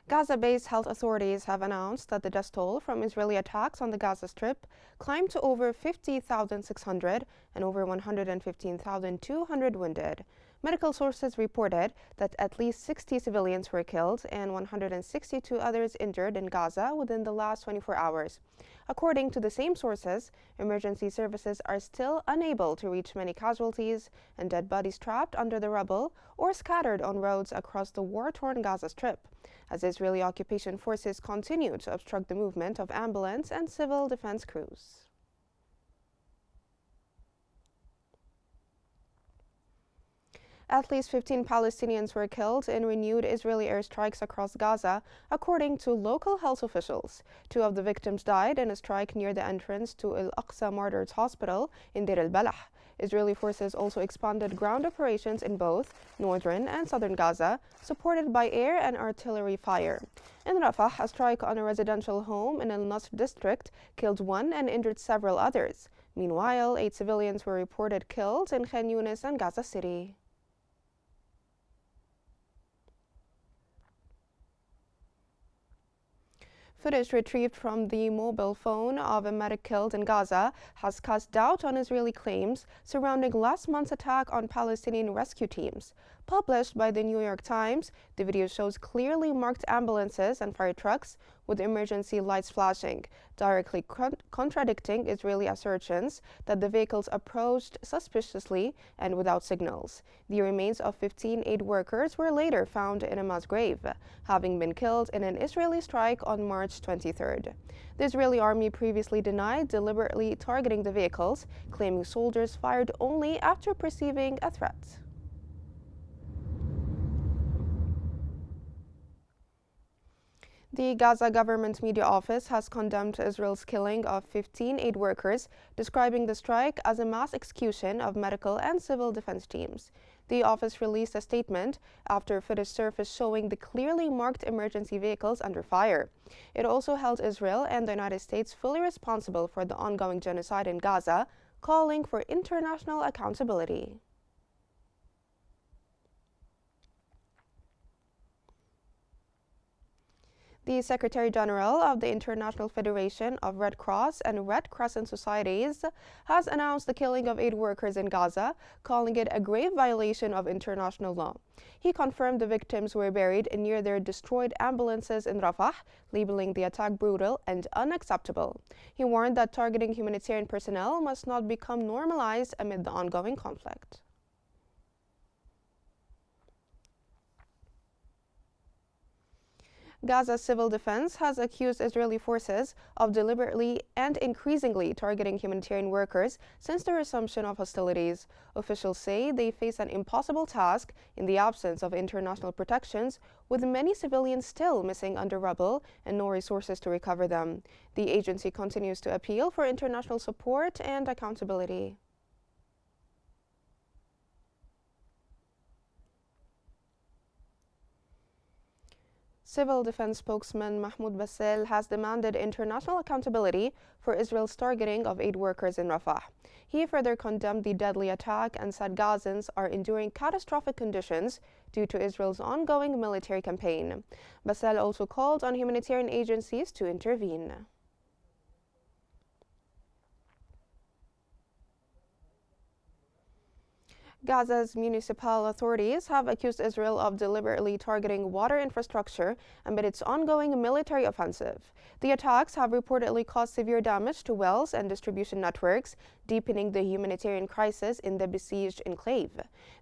Gaza-based health authorities have announced that the death toll from Israeli attacks on the Gaza Strip climbed to over 50,600 and over 115,200 wounded. Medical sources reported that at least 60 civilians were killed and 162 others injured in Gaza within the last 24 hours. According to the same sources, emergency services are still unable to reach many casualties and dead bodies trapped under the rubble or scattered on roads across the war-torn Gaza Strip, as Israeli occupation forces continue to obstruct the movement of ambulance and civil defense crews. At least 15 Palestinians were killed in renewed Israeli airstrikes across Gaza, according to local health officials. Two of the victims died in a strike near the entrance to Al-Aqsa Martyrs Hospital in Deir al-Balah. Israeli forces also expanded ground operations in both northern and southern Gaza, supported by air and artillery fire. In Rafah, a strike on a residential home in Al-Nasr district killed one and injured several others. Meanwhile, 8 civilians were reported killed in Khan Yunis and Gaza City. Footage retrieved from the mobile phone of a medic killed in Gaza has cast doubt on Israeli claims surrounding last month's attack on Palestinian rescue teams. Published by the New York Times, the video shows clearly marked ambulances and fire trucks with emergency lights flashing, directly contradicting Israeli assertions that the vehicles approached suspiciously and without signals. The remains of 15 aid workers were later found in a mass grave, having been killed in an Israeli strike on March 23rd. The Israeli army previously denied deliberately targeting the vehicles, claiming soldiers fired only after perceiving a threat. The Gaza government media office has condemned Israel's killing of 15 aid workers, describing the strike as a mass execution of medical and civil defense teams. The office released a statement after footage surfaced showing the clearly marked emergency vehicles under fire. It also held Israel and the United States fully responsible for the ongoing genocide in Gaza, calling for international accountability. The Secretary General of the International Federation of Red Cross and Red Crescent Societies has announced the killing of aid workers in Gaza, calling it a grave violation of international law. He confirmed the victims were buried near their destroyed ambulances in Rafah, labeling the attack brutal and unacceptable. He warned that targeting humanitarian personnel must not become normalized amid the ongoing conflict. Gaza's civil defense has accused Israeli forces of deliberately and increasingly targeting humanitarian workers since the resumption of hostilities. Officials say they face an impossible task in the absence of international protections, with many civilians still missing under rubble and no resources to recover them. The agency continues to appeal for international support and accountability. Civil defense spokesman Mahmoud Bassel has demanded international accountability for Israel's targeting of aid workers in Rafah. He further condemned the deadly attack and said Gazans are enduring catastrophic conditions due to Israel's ongoing military campaign. Bassel also called on humanitarian agencies to intervene. Gaza's municipal authorities have accused Israel of deliberately targeting water infrastructure amid its ongoing military offensive. The attacks have reportedly caused severe damage to wells and distribution networks, deepening the humanitarian crisis in the besieged enclave.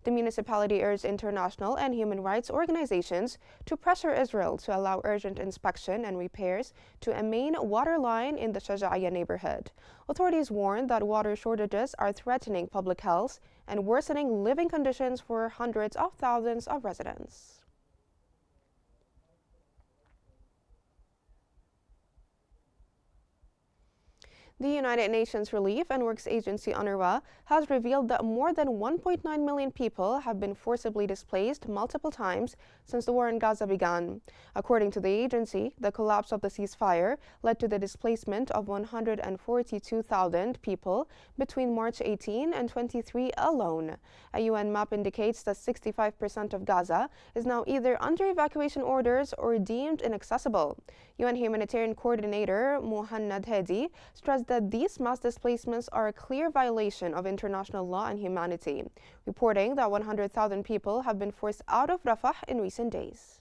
The municipality urged international and human rights organizations to pressure Israel to allow urgent inspection and repairs to a main water line in the Shaja'iyya neighborhood. Authorities warned that water shortages are threatening public health and worsening living conditions for hundreds of thousands of residents. The United Nations Relief and Works Agency UNRWA has revealed that more than 1.9 million people have been forcibly displaced multiple times since the war in Gaza began. According to the agency, the collapse of the ceasefire led to the displacement of 142,000 people between March 18 and 23 alone. A UN map indicates that 65% of Gaza is now either under evacuation orders or deemed inaccessible. UN humanitarian coordinator Muhannad Hedi stressed that these mass displacements are a clear violation of international law and humanity, reporting that 100,000 people have been forced out of Rafah in recent days.